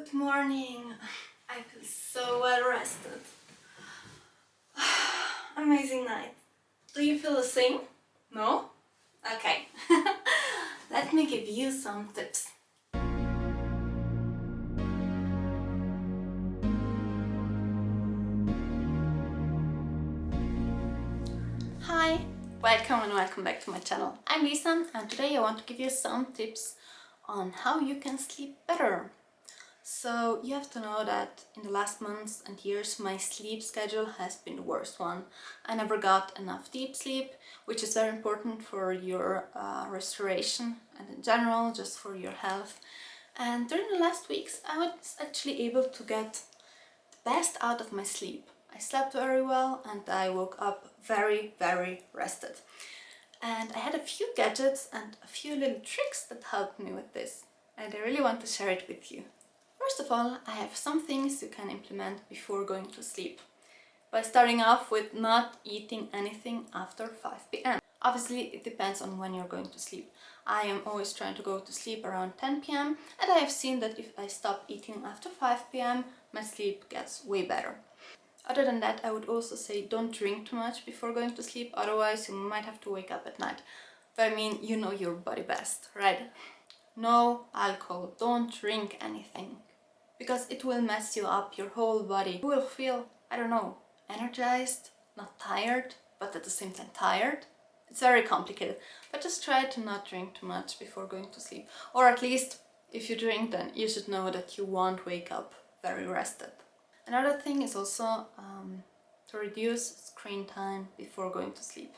Good morning. I feel so well rested. Amazing night. Do you feel the same? No? Okay. Let me give you some tips. Hi, welcome back to my channel. I'm Lisa and today I want to give you some tips on how you can sleep better. So you have to know that in the last months and years my sleep schedule has been the worst one. I never got enough deep sleep, which is very important for your restoration and in general just for your health. And during the last weeks I was actually able to get the best out of my sleep. I slept very well and I woke up very rested. And I had a few gadgets and a few little tricks that helped me with this. And I really want to share it with you. First of all, I have some things you can implement before going to sleep. By starting off with not eating anything after 5 p.m. Obviously, it depends on when you're going to sleep. I am always trying to go to sleep around 10 p.m. and I have seen that if I stop eating after 5 p.m, my sleep gets way better. Other than that, I would also say don't drink too much before going to sleep, otherwise you might have to wake up at night. But I mean, you know your body best, right? No alcohol, don't drink anything. Because it will mess you up, your whole body. You will feel, I don't know, energized, not tired, but at the same time tired. It's very complicated, but just try to not drink too much before going to sleep. Or at least, if you drink, then you should know that you won't wake up very rested. Another thing is also to reduce screen time before going to sleep.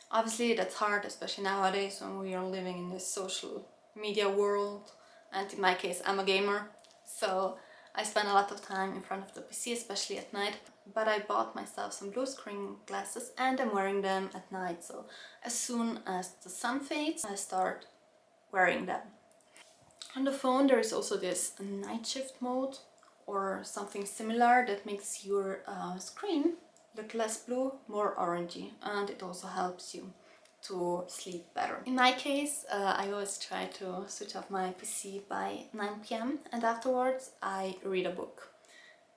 Obviously that's hard, especially nowadays when we are living in this social media world, and in my case I'm a gamer. So I spend a lot of time in front of the PC, especially at night. But I bought myself some blue screen glasses and I'm wearing them at night. So as soon as the sun fades, I start wearing them. On the phone there is also this night shift mode or something similar that makes your screen look less blue, more orangey, and it also helps you to sleep better. In my case, I always try to switch off my PC by 9 p.m. and afterwards I read a book.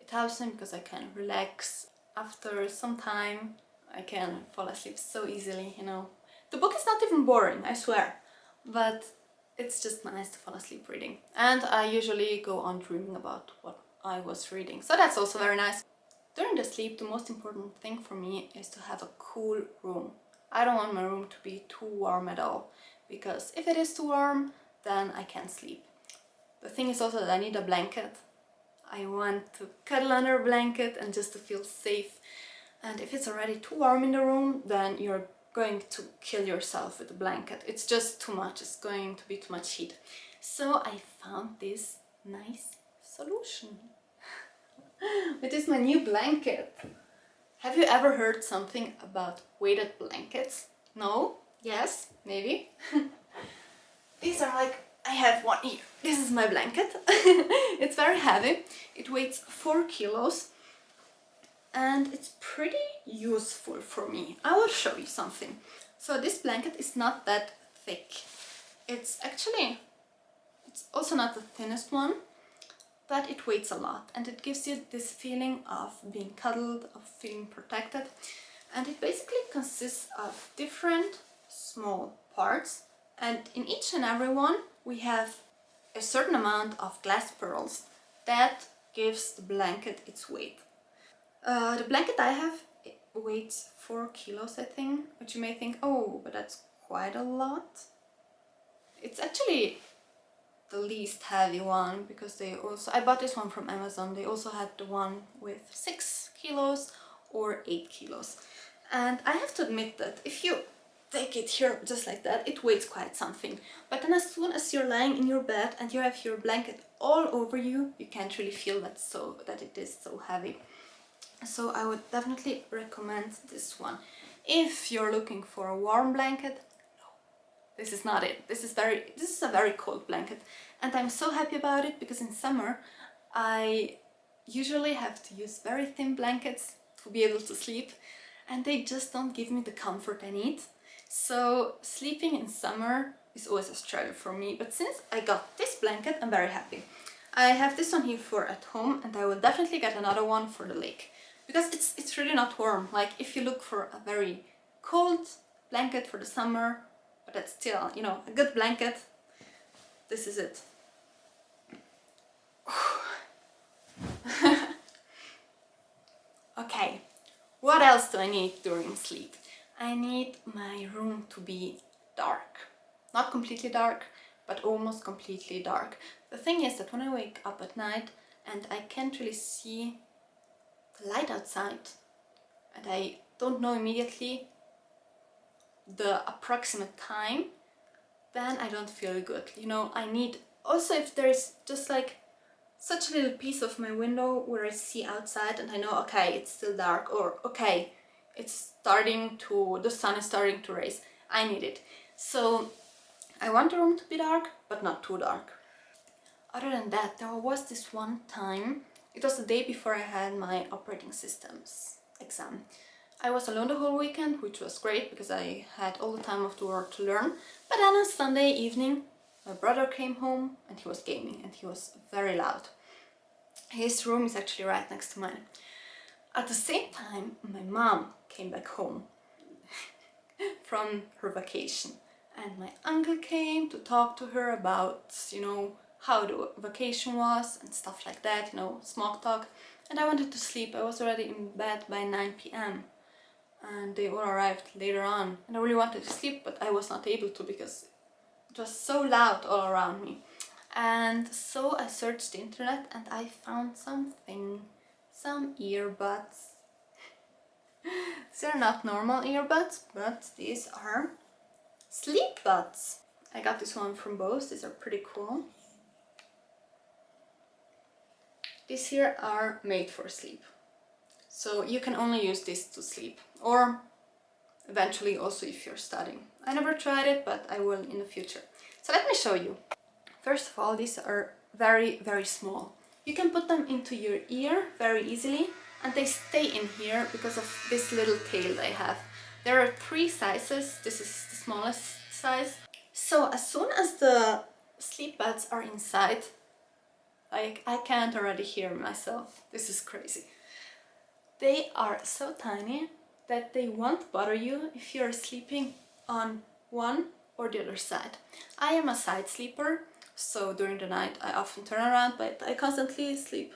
It helps me because I can relax. After some time I can fall asleep so easily, you know. The book is not even boring, I swear, but it's just nice to fall asleep reading. And I usually go on dreaming about what I was reading, so that's also very nice. During the sleep, the most important thing for me is to have a cool room. I don't want my room to be too warm at all, because if it is too warm, then I can't sleep. The thing is also that I need a blanket. I want to cuddle under a blanket and just to feel safe. And if it's already too warm in the room, then you're going to kill yourself with the blanket. It's just too much, it's going to be too much heat. So I found this nice solution. It is my new blanket. Have you ever heard something about weighted blankets? No? Yes? Maybe? These are like, I have one here. This is my blanket. It's very heavy. It weighs 4 kilos and it's pretty useful for me. I will show you something. So this blanket is not that thick. It's also not the thinnest one, but it weighs a lot and it gives you this feeling of being cuddled, of feeling protected. And it basically consists of different small parts, and in each and every one we have a certain amount of glass pearls that gives the blanket its weight. The blanket I have weighs 4 kilos, I think, which you may think, oh, but that's quite a lot. It's actually the least heavy one, because I bought this one from Amazon. They also had the one with 6 kilos or 8 kilos. And I have to admit that if you take it here just like that, it weighs quite something. But then as soon as you're lying in your bed and you have your blanket all over you, you can't really feel that it is so heavy. So I would definitely recommend this one. If you're looking for a warm blanket, this is not it. This is a very cold blanket, and I'm so happy about it because in summer I usually have to use very thin blankets to be able to sleep, and they just don't give me the comfort I need. So sleeping in summer is always a struggle for me, but since I got this blanket, I'm very happy. I have this one here for at home, and I will definitely get another one for the lake because it's really not warm. Like if you look for a very cold blanket for the summer, but that's still, you know, a good blanket, this is it. Okay, what else do I need during sleep? I need my room to be dark. Not completely dark, but almost completely dark. The thing is that when I wake up at night and I can't really see the light outside, and I don't know immediately the approximate time, then I don't feel good. You know, I need, also if there's just like such a little piece of my window where I see outside and I know, okay, it's still dark, or okay, it's starting to, the sun is starting to rise, I need it. So I want the room to be dark, but not too dark. Other than that, there was this one time, it was the day before I had my operating systems exam. I was alone the whole weekend, which was great because I had all the time of the world to learn. But then on Sunday evening, my brother came home and he was gaming and he was very loud. His room is actually right next to mine. At the same time, my mom came back home from her vacation, and my uncle came to talk to her about, you know, how the vacation was and stuff like that, you know, small talk. And I wanted to sleep. I was already in bed by 9 p.m. and they all arrived later on, and I really wanted to sleep, but I was not able to because it was so loud all around me. And so I searched the internet and I found something, some earbuds. These are not normal earbuds, but these are Sleepbuds. I got this one from Bose. These are pretty cool. These here are made for sleep. So you can only use this to sleep, or eventually also if you're studying. I never tried it, but I will in the future. So let me show you. First of all, these are very, very small. You can put them into your ear very easily, and they stay in here because of this little tail they have. There are 3 sizes. This is the smallest size. So as soon as the sleep buds are inside, I can't already hear myself. This is crazy. They are so tiny that they won't bother you if you're sleeping on one or the other side. I am a side sleeper, so during the night I often turn around, but I constantly sleep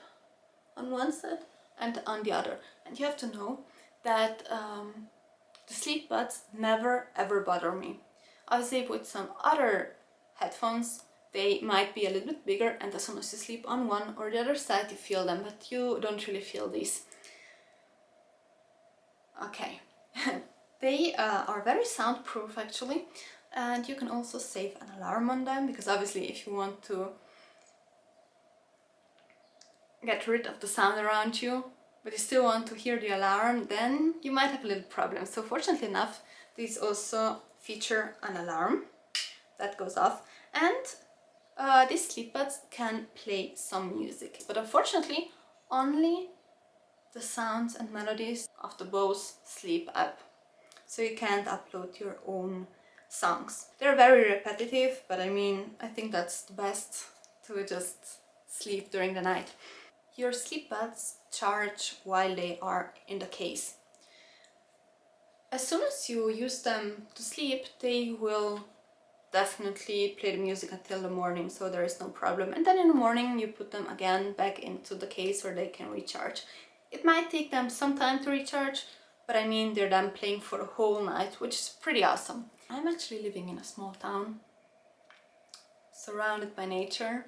on one side and on the other. And you have to know that the sleep buds never ever bother me. Obviously with some other headphones they might be a little bit bigger, and as soon as you sleep on one or the other side you feel them, but you don't really feel these. Okay, they are very soundproof actually, and you can also save an alarm on them, because obviously if you want to get rid of the sound around you but you still want to hear the alarm, then you might have a little problem. So fortunately enough, these also feature an alarm that goes off, and these Sleepbuds can play some music, but unfortunately only the sounds and melodies of the Bose Sleep app. So you can't upload your own songs. They're very repetitive, but I mean, I think that's the best, to just sleep during the night. Your Sleepbuds charge while they are in the case. As soon as you use them to sleep, they will definitely play the music until the morning, so there is no problem. And then in the morning you put them again back into the case where they can recharge. It might take them some time to recharge, but I mean, they're then playing for the whole night, which is pretty awesome. I'm actually living in a small town, surrounded by nature,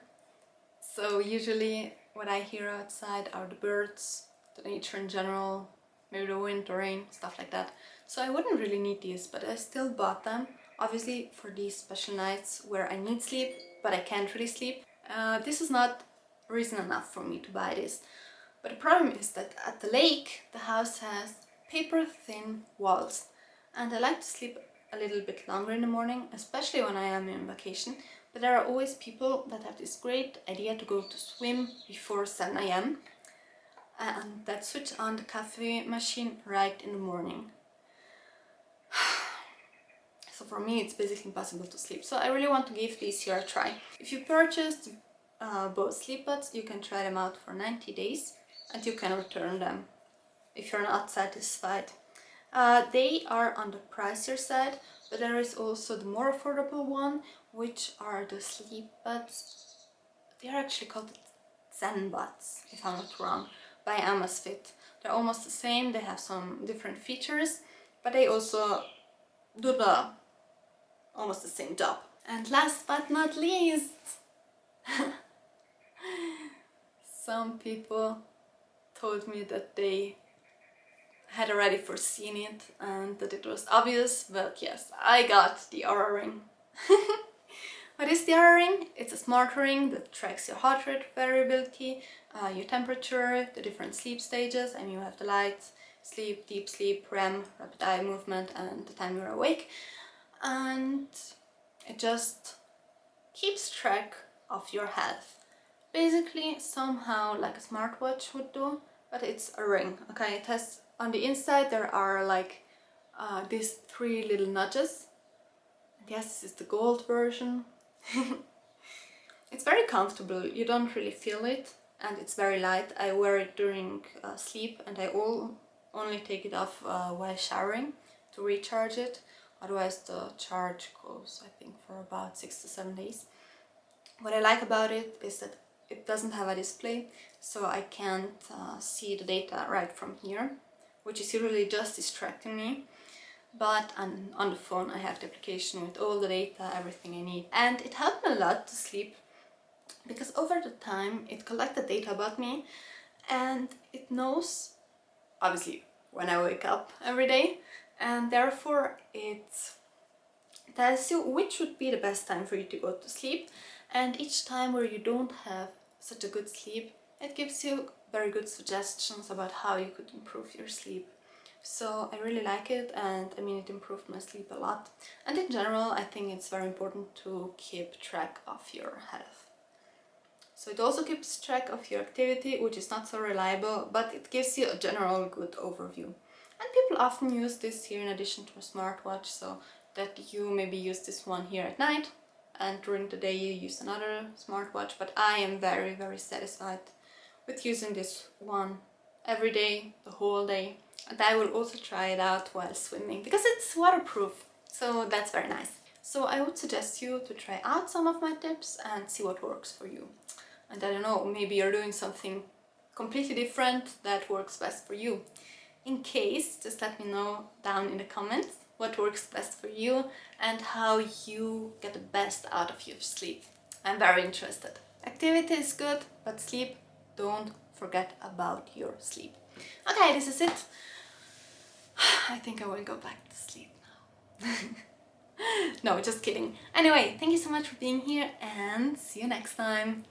so usually what I hear outside are the birds, the nature in general, maybe the wind, the rain, stuff like that. So I wouldn't really need these, but I still bought them, obviously for these special nights where I need sleep, but I can't really sleep. This is not reason enough for me to buy this. But the problem is that at the lake, the house has paper-thin walls, and I like to sleep a little bit longer in the morning, especially when I am in vacation. But there are always people that have this great idea to go to swim before 7 AM and that switch on the coffee machine right in the morning. So for me it's basically impossible to sleep. So I really want to give these here a try. If you purchase both Sleepbuds. You can try them out for 90 days and you can return them if you're not satisfied. They are on the pricier side, but there is also the more affordable one, which are the Sleepbuds. They are actually called Zenbuds, if I'm not wrong, by Amazfit. They're almost the same, they have some different features, but they also do the almost the same job. And last but not least, some people told me that they had already foreseen it and that it was obvious, but yes, I got the Aura Ring. What is the Aura Ring? It's a smart ring that tracks your heart rate variability, your temperature, the different sleep stages. I mean, you have the light sleep, deep sleep, REM, rapid eye movement, and the time you're awake. And it just keeps track of your health. Basically, somehow like a smartwatch would do, but it's a ring. Okay, it has on the inside there are like these 3 little nudges. Yes, this is the gold version. It's very comfortable, you don't really feel it, and it's very light. I wear it during sleep, and I only take it off while showering to recharge it. Otherwise the charge goes, I think, for about 6 to 7 days. What I like about it is that it doesn't have a display, so I can't see the data right from here, which is usually just distracting me. But on the phone I have the application with all the data, everything I need. And it helped me a lot to sleep, because over the time it collected data about me and it knows, obviously, when I wake up every day, and therefore it tells you which would be the best time for you to go to sleep. And each time where you don't have such a good sleep, it gives you very good suggestions about how you could improve your sleep. So I really like it, and I mean, it improved my sleep a lot. And in general, I think it's very important to keep track of your health. So it also keeps track of your activity, which is not so reliable, but it gives you a general good overview. And people often use this here in addition to a smartwatch, so that you maybe use this one here at night and during the day you use another smartwatch. But I am very, very satisfied with using this one every day, the whole day. And I will also try it out while swimming, because it's waterproof, so that's very nice. So I would suggest you to try out some of my tips and see what works for you. And I don't know, maybe you're doing something completely different that works best for you. In case, just let me know down in the comments what works best for you and how you get the best out of your sleep. I'm very interested. Activity is good, but sleep, don't forget about your sleep. Okay, this is it. I think I will go back to sleep now. No, just kidding. Anyway, thank you so much for being here and see you next time.